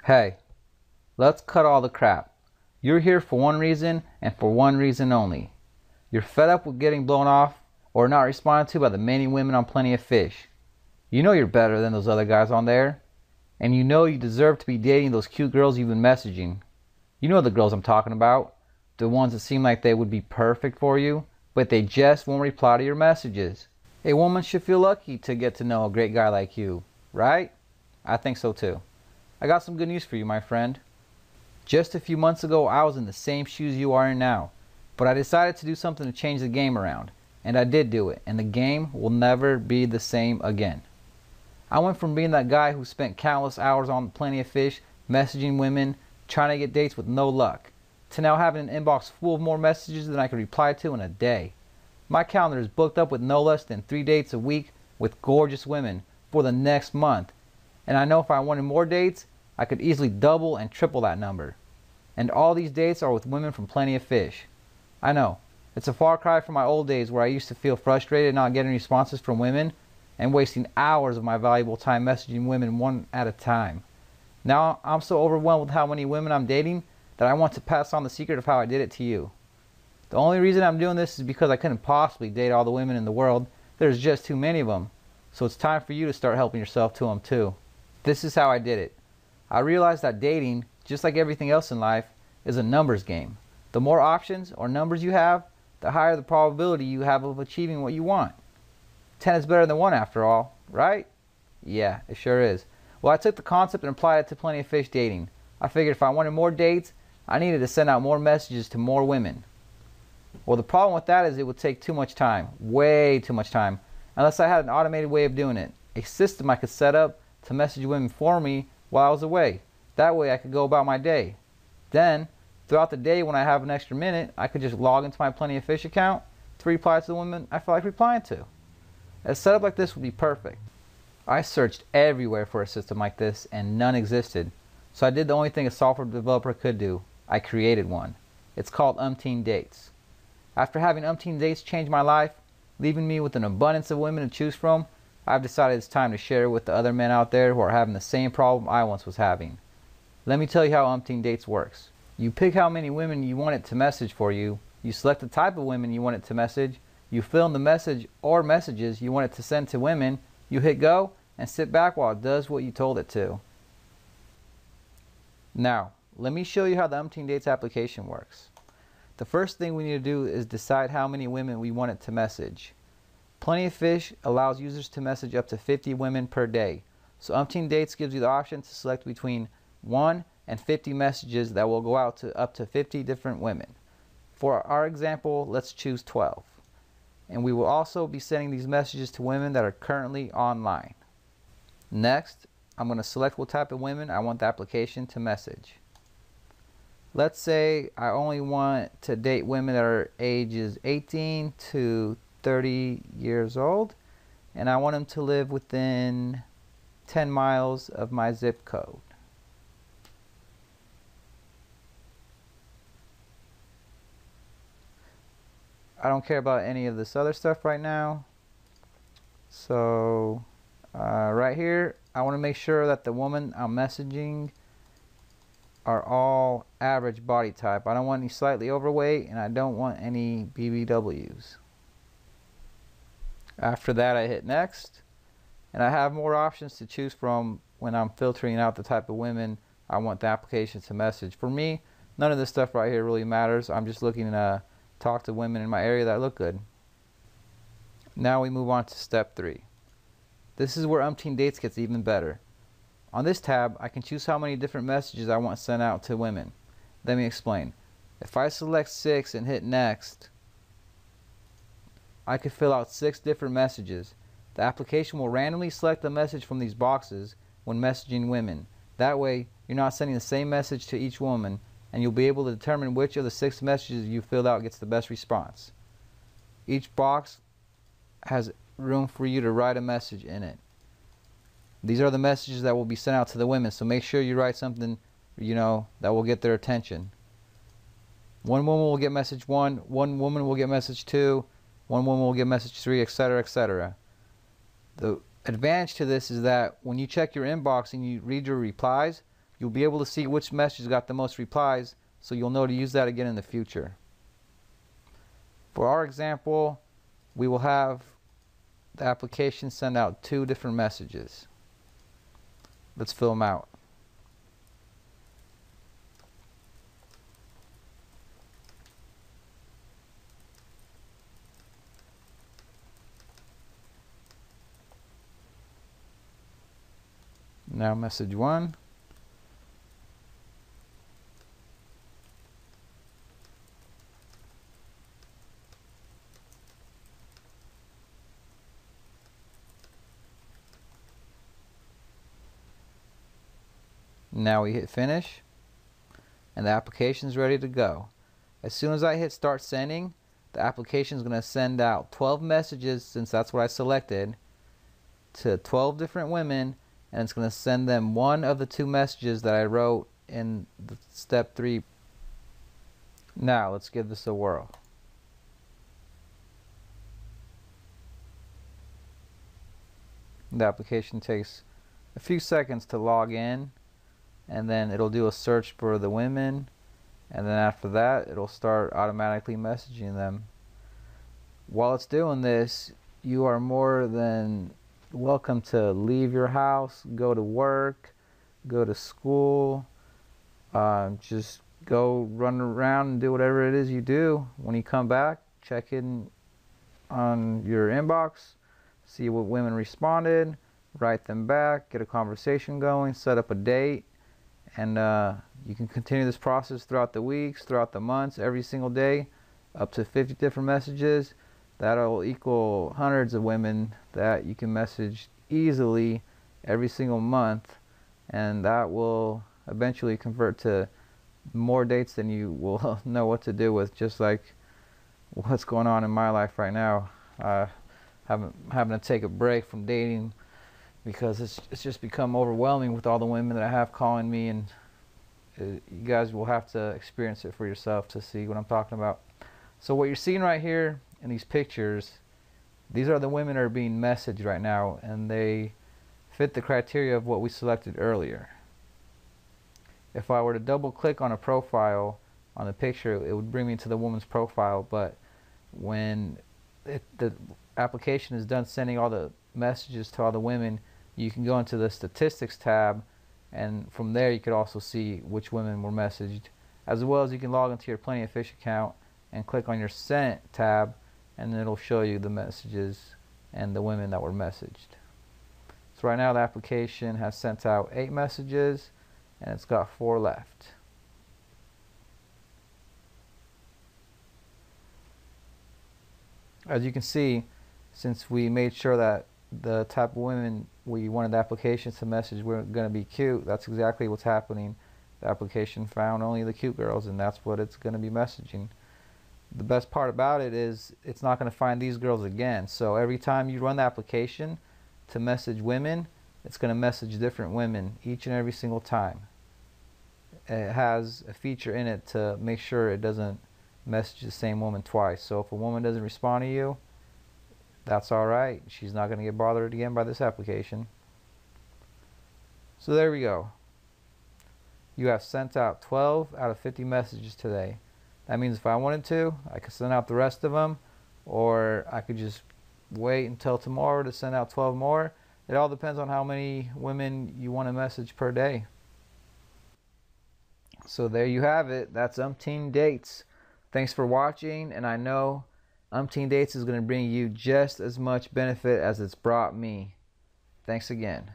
Hey, let's cut all the crap. You're here for one reason and for one reason only. You're fed up with getting blown off or not responded to by the many women on Plenty of Fish. You know you're better than those other guys on there. And you know you deserve to be dating those cute girls you've been messaging. You know the girls I'm talking about. The ones that seem like they would be perfect for you, but they just won't reply to your messages. A woman should feel lucky to get to know a great guy like you, right? I think so too. I got some good news for you, my friend. Just a few months ago, I was in the same shoes you are in now, but I decided to do something to change the game around, and I did do it, and the game will never be the same again. I went from being that guy who spent countless hours on Plenty of Fish, messaging women, trying to get dates with no luck, to now having an inbox full of more messages than I could reply to in a day. My calendar is booked up with no less than 3 dates a week with gorgeous women for the next month. And I know if I wanted more dates, I could easily double and triple that number. And all these dates are with women from Plenty of Fish. I know, it's a far cry from my old days where I used to feel frustrated not getting responses from women and wasting hours of my valuable time messaging women one at a time. Now I'm so overwhelmed with how many women I'm dating that I want to pass on the secret of how I did it to you. The only reason I'm doing this is because I couldn't possibly date all the women in the world. There's just too many of them. So it's time for you to start helping yourself to them too. This is how I did it. I realized that dating, just like everything else in life, is a numbers game. The more options or numbers you have, the higher the probability you have of achieving what you want. 10 is better than 1 after all, right? Yeah, it sure is. Well, I took the concept and applied it to Plenty of Fish dating. I figured if I wanted more dates, I needed to send out more messages to more women. Well, the problem with that is it would take too much time, way too much time, unless I had an automated way of doing it, a system I could set up to message women for me while I was away. That way I could go about my day. Then, throughout the day when I have an extra minute, I could just log into my Plenty of Fish account to reply to the women I feel like replying to. A setup like this would be perfect. I searched everywhere for a system like this and none existed. So I did the only thing a software developer could do. I created one. It's called Umpteen Dates. After having Umpteen Dates change my life, leaving me with an abundance of women to choose from, I've decided it's time to share it with the other men out there who are having the same problem I once was having. Let me tell you how Umpteen Dates works. You pick how many women you want it to message for you, you select the type of women you want it to message, you fill in the message or messages you want it to send to women, you hit go, and sit back while it does what you told it to. Now, let me show you how the Umpteen Dates application works. The first thing we need to do is decide how many women we want it to message. Plenty of Fish allows users to message up to 50 women per day. So Umpteen Dates gives you the option to select between 1 and 50 messages that will go out to up to 50 different women. For our example, let's choose 12. And we will also be sending these messages to women that are currently online. Next, I'm going to select what type of women I want the application to message. Let's say I only want to date women that are ages 18 to 30 years old, and I want them to live within 10 miles of my zip code. I don't care about any of this other stuff right now. So right here, I want to make sure that the woman I'm messaging are all average body type. I don't want any slightly overweight, and I don't want any BBWs. After that, I hit next, and I have more options to choose from when I'm filtering out the type of women I want the application to message. For me, none of this stuff right here really matters. I'm just looking to talk to women in my area that look good. Now we move on to step 3. This is where Umpteen Dates gets even better. On this tab, I can choose how many different messages I want sent out to women. Let me explain. If I select 6 and hit next, I could fill out 6 different messages. The application will randomly select a message from these boxes when messaging women. That way, you're not sending the same message to each woman, and you'll be able to determine which of the 6 messages you filled out gets the best response. Each box has room for you to write a message in it. These are the messages that will be sent out to the women, so make sure you write something, that will get their attention. One woman will get message 1, one woman will get message 2, one woman will get message 3, etc., etc. The advantage to this is that when you check your inbox and you read your replies, You'll be able to see which message got the most replies, so you'll know to use that again in the future. For our example, we will have the application send out 2 different messages. Let's fill them out. Now message 1. Now we hit finish and the application is ready to go. As soon as I hit start sending, the application is going to send out 12 messages, since that's what I selected, to 12 different women, and it's going to send them one of the 2 messages that I wrote in the step 3. Now let's give this a whirl. The application takes a few seconds to log in, and then it'll do a search for the women, and then after that it'll start automatically messaging them. While it's doing this, you are more than welcome to leave your house, go to work, go to school, just go run around and do whatever it is you do. When you come back, check in on your inbox, see what women responded, write them back, get a conversation going, set up a date, and you can continue this process throughout the weeks, throughout the months, every single day, up to 50 different messages. That'll equal hundreds of women that you can message easily every single month, and that will eventually convert to more dates than you will know what to do with, just like what's going on in my life right now. Having to take a break from dating because it's just become overwhelming with all the women that I have calling me, and you guys will have to experience it for yourself to see what I'm talking about. So what you're seeing right here in these pictures, these are the women that are being messaged right now, and they fit the criteria of what we selected earlier. If I were to double click on a profile on the picture, it would bring me to the woman's profile, but when the application is done sending all the messages to all the women, you can go into the statistics tab, and from there you could also see which women were messaged, as well as you can log into your Plenty of Fish account and click on your sent tab, and it'll show you the messages and the women that were messaged. So right now the application has sent out 8 messages and it's got 4 left. As you can see, since we made sure that the type of women we wanted the application to message were going to be cute, that's exactly what's happening. The application found only the cute girls, and that's what it's going to be messaging. The best part about it is it's not going to find these girls again. So every time you run the application to message women, it's going to message different women each and every single time. It has a feature in it to make sure it doesn't message the same woman twice. So if a woman doesn't respond to you, that's alright. She's not going to get bothered again by this application. So there we go. You have sent out 12 out of 50 messages today. That means if I wanted to, I could send out the rest of them, or I could just wait until tomorrow to send out 12 more. It all depends on how many women you want to message per day. So there you have it. That's Umpteen Dates. Thanks for watching, and I know Umpteen Dates is going to bring you just as much benefit as it's brought me. Thanks again.